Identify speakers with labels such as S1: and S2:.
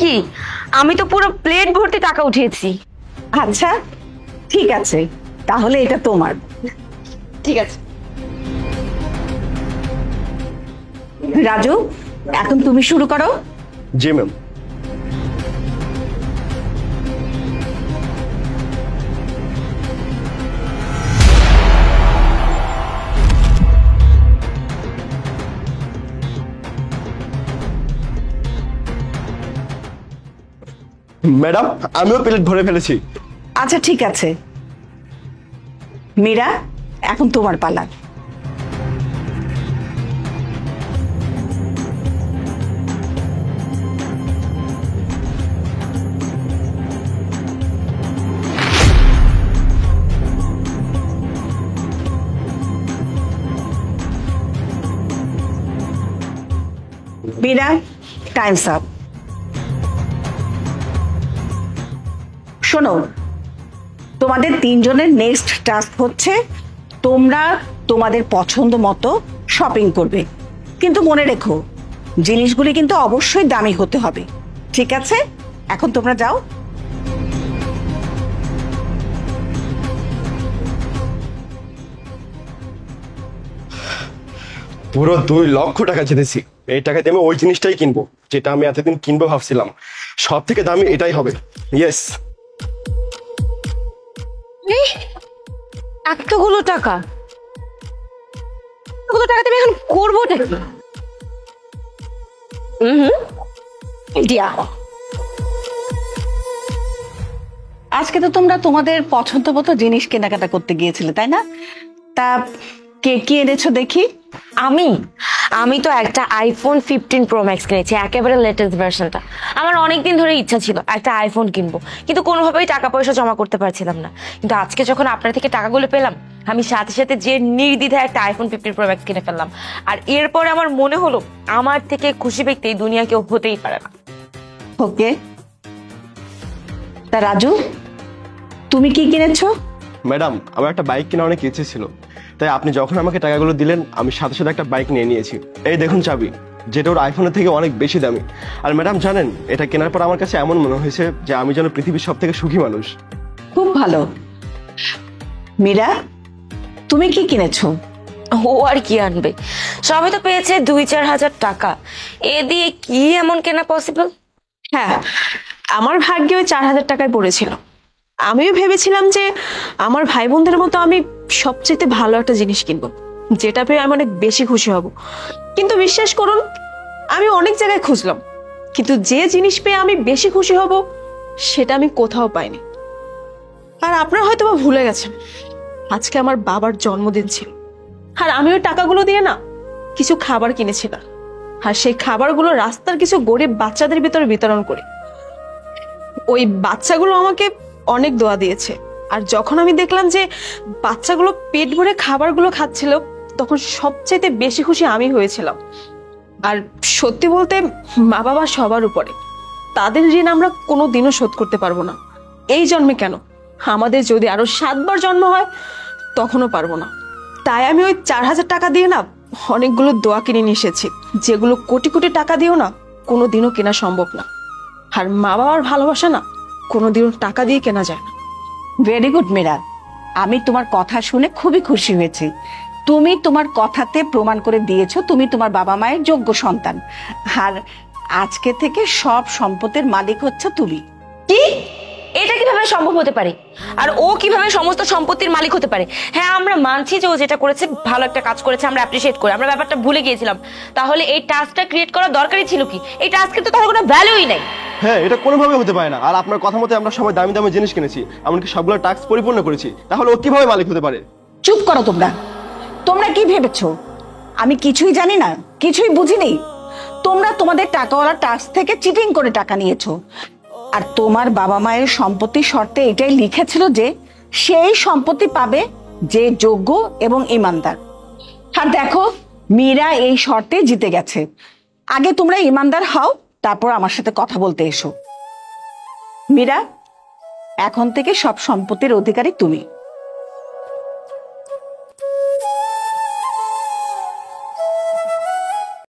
S1: কি, আমি তো পুরো প্লেট ভর্তি টাকা উঠিয়েছি।
S2: আচ্ছা ঠিক আছে, তাহলে এটা তোমার।
S1: ঠিক আছে।
S2: রাজু, এখন তুমি শুরু করো।
S3: জি ম্যাম। ম্যাডাম, আমিও প্লেট ভরে ফেলেছি।
S2: আচ্ছা ঠিক আছে, মীরা এখন তোমার পালা। Meera, time's up. শোনো, তোমাদের তিনজনের নেক্সট টাস্ক হচ্ছে তোমরা তোমাদের পছন্দ মতো শপিং করবে, কিন্তু মনে রেখো জিনিসগুলি কিন্তু অবশ্যই দামি হতে হবে, ঠিক আছে? এখন তোমরা যাও।
S3: পুরো 2 লক্ষ টাকা জিতেছি। এই টাকাতে আমি ওই জিনিসটাই কিনবো যেটা আমি এতদিন কিনবো ভাবছিলাম। সব থেকে দামি এটাই হবে। ইয়েস।
S1: এতগুলো টাকা, এতগুলো টাকা তুমি এখন করবোটা কি?
S2: আজকে তো তোমরা তোমাদের পছন্দ মতো জিনিস কেনাকাটা করতে গিয়েছিলে, তাই না? তা কে কি এনেছো দেখি?
S1: আমি তো একটা আইফোন 15 প্রো ম্যাক্স কিনেছি, একেবারে লেটেস্ট ভার্সনটা। আমার অনেকদিন ধরে ইচ্ছা ছিল একটা আইফোন কিনবো, কিন্তু কোনোভাবেই টাকা পয়সা জমা করতে পারছিলাম না। কিন্তু আজকে যখন আপনার থেকে টাকাগুলো পেলাম, আমি সাথে সাথে যে নির্দ্বিধায় একটা আইফোন 15 প্রো ম্যাক্স কিনে ফেললাম। আর এরপরে আমার মনে হলো আমার থেকে খুশি ব্যক্তি এই দুনিয়া কেউ হতেই পারে না।
S2: ওকে, তা রাজু তুমি কি কিনেছো?
S3: ম্যাডাম, আমার একটা বাইক কেনার অনেক ইচ্ছে ছিল, তাই আপনি যখন আমাকে টাকাগুলো দিলেন আমি সাথে সাথে একটা বাইক নিয়ে নিয়েছি। এই দেখুন চাবি, যেটা ওর আইফোনের থেকে অনেক বেশি দামি। আর ম্যাডাম জানেন, এটা কেনার পর আমার কাছে এমন মনে হয়েছে যে আমি যেন পৃথিবীর সব থেকে সুখী মানুষ।
S2: খুব ভালো। মীরা, তুমি কি কিনেছো?
S1: ও আর কি আনবে, সবাই তো পেয়েছে 2-4 হাজার টাকা। এ দিয়ে কি এমন কেনা পসিবল?
S4: হ্যাঁ, আমার ভাগ্যে ওই 4,000 টাকায় পড়েছিল। আমিও ভেবেছিলাম যে আমার ভাই বোনদের মতো আমি সবচেয়ে ভালো একটা জিনিস কিনবো, যেটা পেয়ে আমি অনেক বেশি খুশি হব। কিন্তু বিশ্বাস করুন, আমি অনেক জায়গায় খুঁজলাম, কিন্তু যে জিনিস পেয়ে আমি বেশি খুশি হব সেটা আমি কোথাও পাইনি। আর আপনারা হয়তো বা ভুলে গেছেন, আজকে আমার বাবার জন্মদিন ছিল, আর আমি ওই টাকাগুলো দিয়ে না কিছু খাবার কিনেছিলাম। আর সেই খাবারগুলো রাস্তার কিছু গরিব বাচ্চাদের ভিতরে বিতরণ করি। ওই বাচ্চাগুলো আমাকে অনেক দোয়া দিয়েছে। আর যখন আমি দেখলাম যে বাচ্চাগুলো পেট ভরে খাবারগুলো খাচ্ছিল, তখন সবচাইতে বেশি খুশি আমি হয়েছিলাম। আর সত্যি বলতে, মা বাবা সবার উপরে, তাদের ঋণ আমরা কোনোদিনও শোধ করতে পারবো না। এই জন্মে কেন, আমাদের যদি আরো 7 বার জন্ম হয় তখনও পারবো না। তাই আমি ওই 4,000 টাকা দিয়ে না অনেকগুলো দোয়া কিনে নিয়ে এসেছি, যেগুলো কোটি কোটি টাকা দিয়েও না কোনোদিনও কেনা সম্ভব না। আর মা বাবার ভালোবাসা না কোনোদিনও টাকা দিয়ে কেনা যায় না।
S2: ভেরি গুড মীরা, আমি তোমার কথা শুনে খুবই খুশি হয়েছি। তুমি তোমার কথাতে প্রমাণ করে দিয়েছো তুমি তোমার বাবা মায়ের যোগ্য সন্তান। আর আজকে থেকে সব সম্পদের মালিক হচ্ছে তুমি।
S1: কি? এটা কিভাবে সম্ভব হতে পারে? আর ও কিভাবে সমস্ত সম্পত্তির মালিক হতে পারে? হ্যাঁ, আমরা মানছি যে ও যেটা করেছে ভালো একটা কাজ করেছে, আমরা অ্যাপ্রিশিয়েট করি, আমরা ব্যাপারটা ভুলে গিয়েছিলাম। তাহলে এই টাস্কটা ক্রিয়েট করার দরকারই ছিল কি? এই টাস্কের তো তাহলে কোনো ভ্যালুই নাই।
S3: হ্যাঁ, এটা কোনোভাবে হতে পারে না। আর আপনার কথা মতে আমরা সবাই দামি দামি জিনিস কিনেছি, এমনকি সবগুলো টাস্ক পরিপূর্ণ করেছি, তাহলে ও কিভাবে মালিক হতে পারে?
S2: চুপ করো তোমরা। তোমরা কি ভেবেছো আমি কিছুই জানি না, কিছুই বুঝিনি? তোমরা তোমাদের টাকাওয়ালা টাস্ক থেকে চিটিং করে টাকা নিয়েছো। আর তোমার বাবা মায়ের সম্পত্তির শর্তে এটাই লিখেছিল যে সেই সম্পত্তি পাবে যে যোগ্য এবং ইমানদার। আর দেখো, মীরা এই শর্তে জিতে গেছে। আগে তোমরা ইমানদার হও, তারপর আমার সাথে কথা বলতে এসো। মীরা, এখন থেকে সব সম্পত্তির অধিকারী তুমি।